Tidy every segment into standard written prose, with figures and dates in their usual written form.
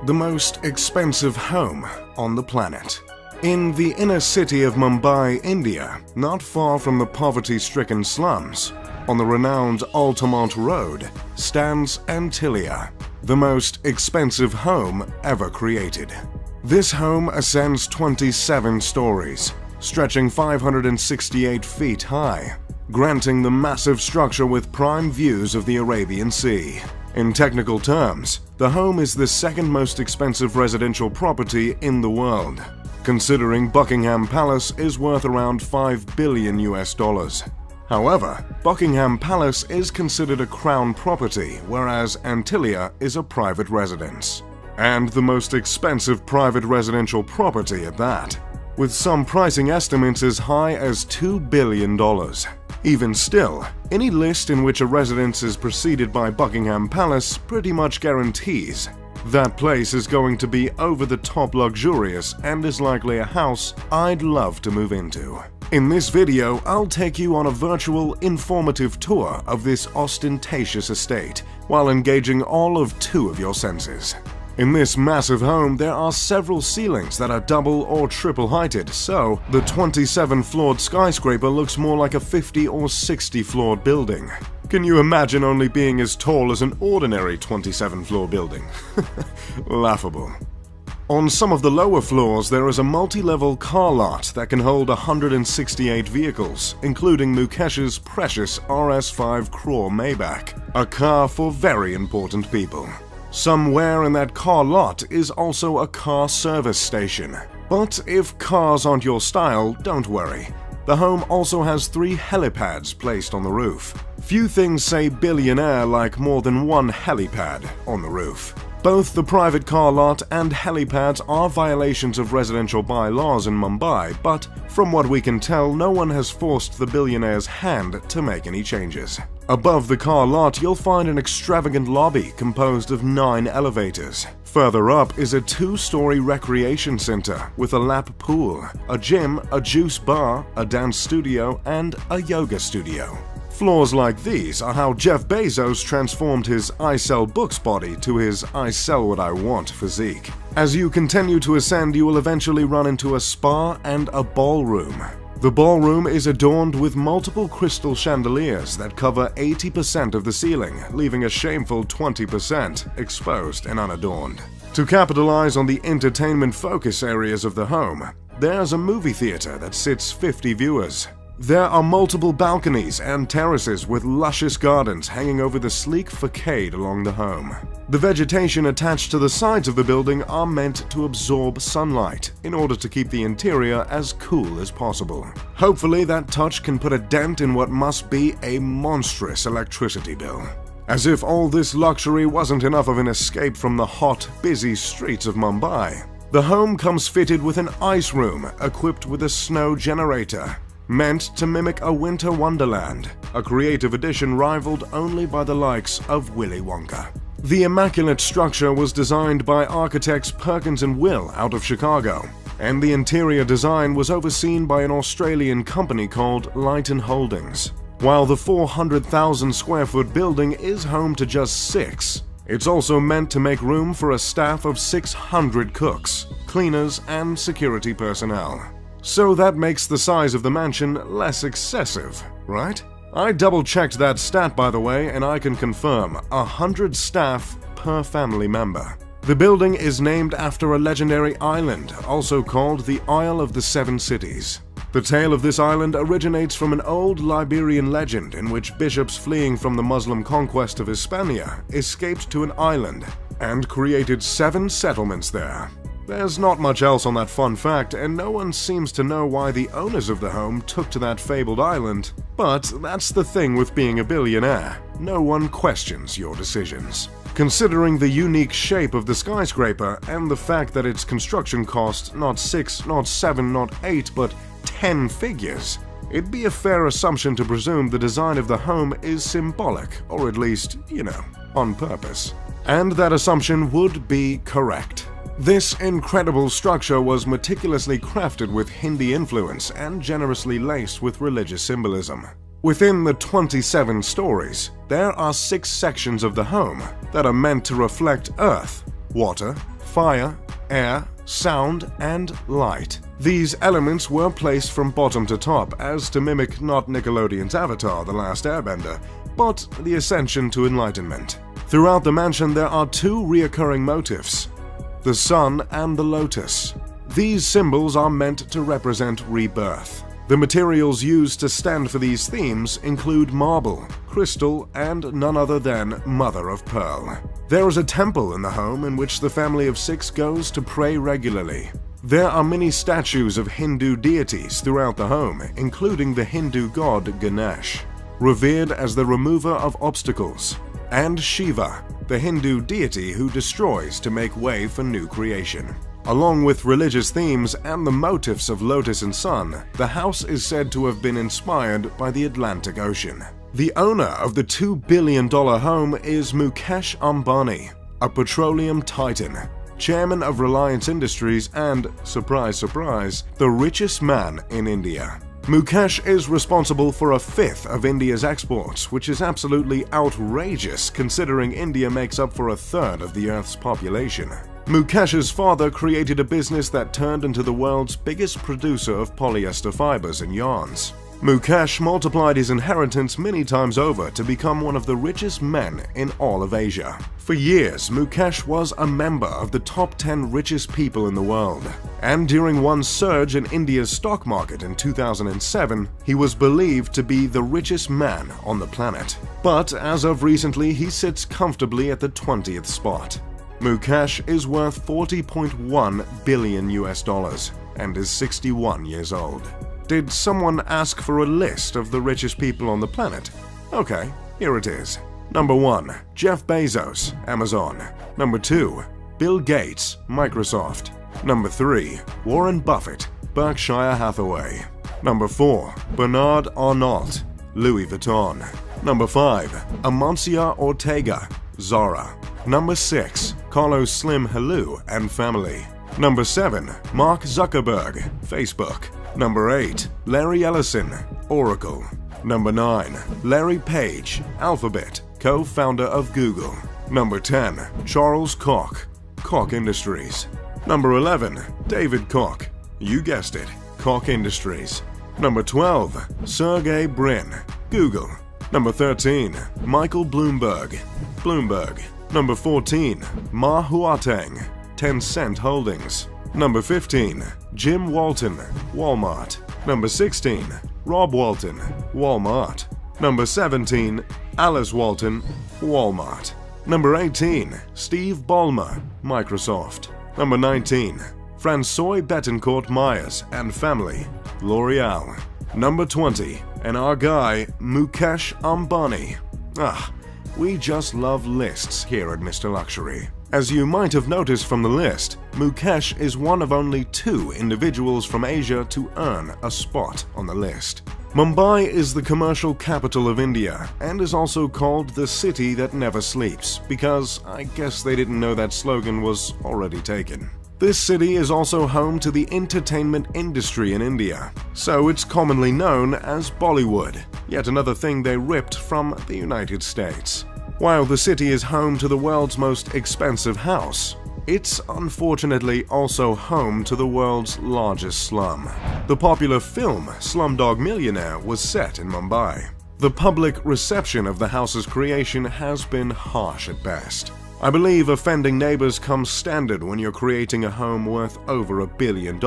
the most expensive home on the planet. In the inner city of Mumbai, India, not far from the poverty-stricken slums, on the renowned Altamont Road, stands Antilia, the most expensive home ever created. This home ascends 27 stories, stretching 568 feet high, granting the massive structure with prime views of the Arabian Sea. In technical terms, the home is the second most expensive residential property in the world, considering Buckingham Palace is worth around $5 billion US. However, Buckingham Palace is considered a crown property, whereas Antilia is a private residence. And the most expensive private residential property at that, with some pricing estimates as high as $2 billion. Even still, any list in which a residence is preceded by Buckingham Palace pretty much guarantees that place is going to be over-the-top luxurious and is likely a house I'd love to move into. In this video, I'll take you on a virtual, informative tour of this ostentatious estate, while engaging all of 2 of your senses. In this massive home, there are several ceilings that are double or triple heighted, so the 27-floored skyscraper looks more like a 50 or 60-floored building. Can you imagine only being as tall as an ordinary 27-floor building? Laughable. On some of the lower floors, there is a multi-level car lot that can hold 168 vehicles, including Mukesh's precious RS5 Crore Maybach, a car for very important people. Somewhere in that car lot is also a car service station. But if cars aren't your style, don't worry. The home also has 3 helipads placed on the roof. Few things say billionaire like more than one helipad on the roof. Both the private car lot and helipads are violations of residential bylaws in Mumbai, but from what we can tell, no one has forced the billionaire's hand to make any changes. Above the car lot, you'll find an extravagant lobby composed of 9 elevators. Further up is a 2-story recreation center with a lap pool, a gym, a juice bar, a dance studio, and a yoga studio. Floors like these are how Jeff Bezos transformed his I sell books body to his I sell what I want physique. As you continue to ascend, you will eventually run into a spa and a ballroom. The ballroom is adorned with multiple crystal chandeliers that cover 80% of the ceiling, leaving a shameful 20% exposed and unadorned. To capitalize on the entertainment focus areas of the home, there's a movie theater that sits 50 viewers. There are multiple balconies and terraces with luscious gardens hanging over the sleek facade along the home. The vegetation attached to the sides of the building are meant to absorb sunlight in order to keep the interior as cool as possible. Hopefully that touch can put a dent in what must be a monstrous electricity bill. As if all this luxury wasn't enough of an escape from the hot, busy streets of Mumbai, the home comes fitted with an ice room equipped with a snow generator, meant to mimic a winter wonderland, a creative addition rivaled only by the likes of Willy Wonka. The immaculate structure was designed by architects Perkins & Will out of Chicago, and the interior design was overseen by an Australian company called Lighton Holdings. While the 400,000 square foot building is home to just 6, it's also meant to make room for a staff of 600 cooks, cleaners, and security personnel. So that makes the size of the mansion less excessive, right? I double-checked that stat, by the way, and I can confirm 100 staff per family member. The building is named after a legendary island, also called the Isle of the Seven Cities. The tale of this island originates from an old Liberian legend in which bishops fleeing from the Muslim conquest of Hispania escaped to an island and created 7 settlements there. There's not much else on that fun fact, and no one seems to know why the owners of the home took to that fabled island. But that's the thing with being a billionaire. No one questions your decisions. Considering the unique shape of the skyscraper and the fact that its construction cost not 6, not 7, not 8, but 10 figures, it'd be a fair assumption to presume the design of the home is symbolic, or at least, on purpose. And that assumption would be correct. This incredible structure was meticulously crafted with Hindi influence and generously laced with religious symbolism. Within the 27 stories, there are 6 sections of the home that are meant to reflect Earth, water, fire, air, sound, and light. These elements were placed from bottom to top as to mimic not Nickelodeon's Avatar: The Last Airbender, but the ascension to enlightenment. Throughout the mansion there are two reoccurring motifs: the sun and the lotus. These symbols are meant to represent rebirth. The materials used to stand for these themes include marble, crystal, and none other than mother of pearl. There is a temple in the home in which the family of 6 goes to pray regularly. There are many statues of Hindu deities throughout the home, including the Hindu god Ganesh, revered as the remover of obstacles, and Shiva, the Hindu deity who destroys to make way for new creation. Along with religious themes and the motifs of lotus and sun, the house is said to have been inspired by the Atlantic Ocean. The owner of the $2 billion home is Mukesh Ambani, a petroleum titan, chairman of Reliance Industries and, surprise surprise, the richest man in India. Mukesh is responsible for a fifth of India's exports, which is absolutely outrageous considering India makes up for a third of the Earth's population. Mukesh's father created a business that turned into the world's biggest producer of polyester fibers and yarns. Mukesh multiplied his inheritance many times over to become one of the richest men in all of Asia. For years, Mukesh was a member of the top 10 richest people in the world, and during one surge in India's stock market in 2007, he was believed to be the richest man on the planet. But as of recently, he sits comfortably at the 20th spot. Mukesh is worth $40.1 billion and is 61 years old. Did someone ask for a list of the richest people on the planet? Okay, here it is. Number 1. Jeff Bezos, Amazon. Number 2. Bill Gates, Microsoft. Number 3. Warren Buffett, Berkshire Hathaway. Number 4. Bernard Arnault, Louis Vuitton. Number 5. Amancio Ortega, Zara. Number 6. Carlos Slim Helou and family. Number 7. Mark Zuckerberg, Facebook. Number 8. Larry Ellison, Oracle. Number 9. Larry Page, Alphabet, co-founder of Google. Number 10. Charles Koch, Koch Industries. Number 11. David Koch, you guessed it, Koch Industries. Number 12. Sergey Brin, Google. Number 13. Michael Bloomberg, Bloomberg. Number 14. Ma Huateng, Tencent Holdings. Number 15. Jim Walton, Walmart. Number 16. Rob Walton, Walmart. Number 17. Alice Walton, Walmart. Number 18. Steve Ballmer, Microsoft. Number 19. François Bettencourt Myers and family, L'Oreal. Number 20. And our guy, Mukesh Ambani. We just love lists here at Mr. Luxury. As you might have noticed from the list, Mukesh is one of only 2 individuals from Asia to earn a spot on the list. Mumbai is the commercial capital of India and is also called the city that never sleeps because I guess they didn't know that slogan was already taken. This city is also home to the entertainment industry in India, so it's commonly known as Bollywood, yet another thing they ripped from the United States. While the city is home to the world's most expensive house, it's unfortunately also home to the world's largest slum. The popular film Slumdog Millionaire was set in Mumbai. The public reception of the house's creation has been harsh at best. I believe offending neighbors comes standard when you're creating a home worth over $1 billion,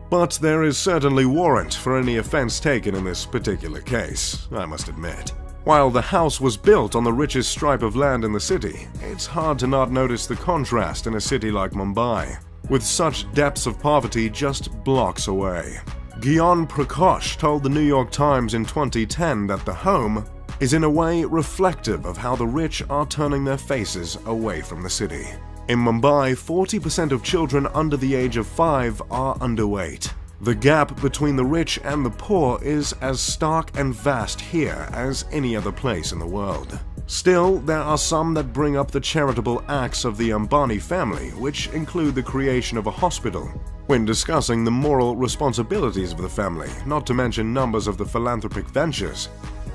but there is certainly warrant for any offense taken in this particular case, I must admit. While the house was built on the richest stripe of land in the city, it's hard to not notice the contrast in a city like Mumbai, with such depths of poverty just blocks away. Gyan Prakash told the New York Times in 2010 that the home is in a way reflective of how the rich are turning their faces away from the city. In Mumbai, 40% of children under the age of 5 are underweight. The gap between the rich and the poor is as stark and vast here as any other place in the world. Still, there are some that bring up the charitable acts of the Ambani family, which include the creation of a hospital, when discussing the moral responsibilities of the family, not to mention numbers of the philanthropic ventures,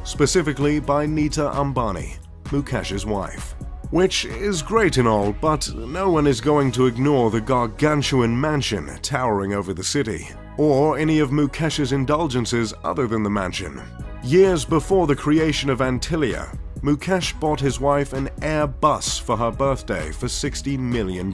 specifically by Nita Ambani, Mukesh's wife. Which is great and all, but no one is going to ignore the gargantuan mansion towering over the city, or any of Mukesh's indulgences other than the mansion. Years before the creation of Antilia, Mukesh bought his wife an Airbus for her birthday for $60 million.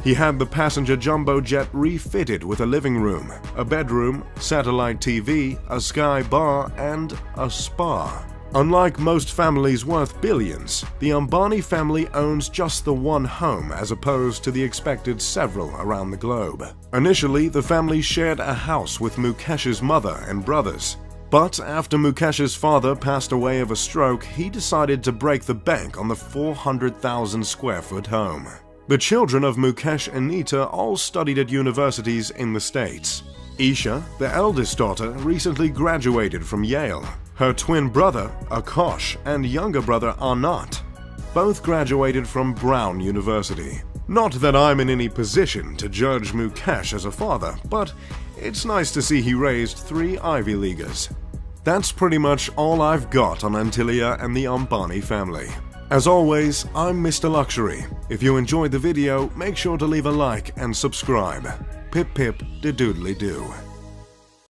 He had the passenger jumbo jet refitted with a living room, a bedroom, satellite TV, a sky bar, and a spa. Unlike most families worth billions, the Ambani family owns just the one home as opposed to the expected several around the globe. Initially, the family shared a house with Mukesh's mother and brothers. But after Mukesh's father passed away of a stroke, he decided to break the bank on the 400,000 square foot home. The children of Mukesh and Nita all studied at universities in the States. Isha, the eldest daughter, recently graduated from Yale. Her twin brother, Akash, and younger brother, Anat, both graduated from Brown University. Not that I'm in any position to judge Mukesh as a father, but it's nice to see he raised 3 Ivy Leaguers. That's pretty much all I've got on Antilia and the Ambani family. As always, I'm Mr. Luxury. If you enjoyed the video, make sure to leave a like and subscribe. Pip pip de doodly doo.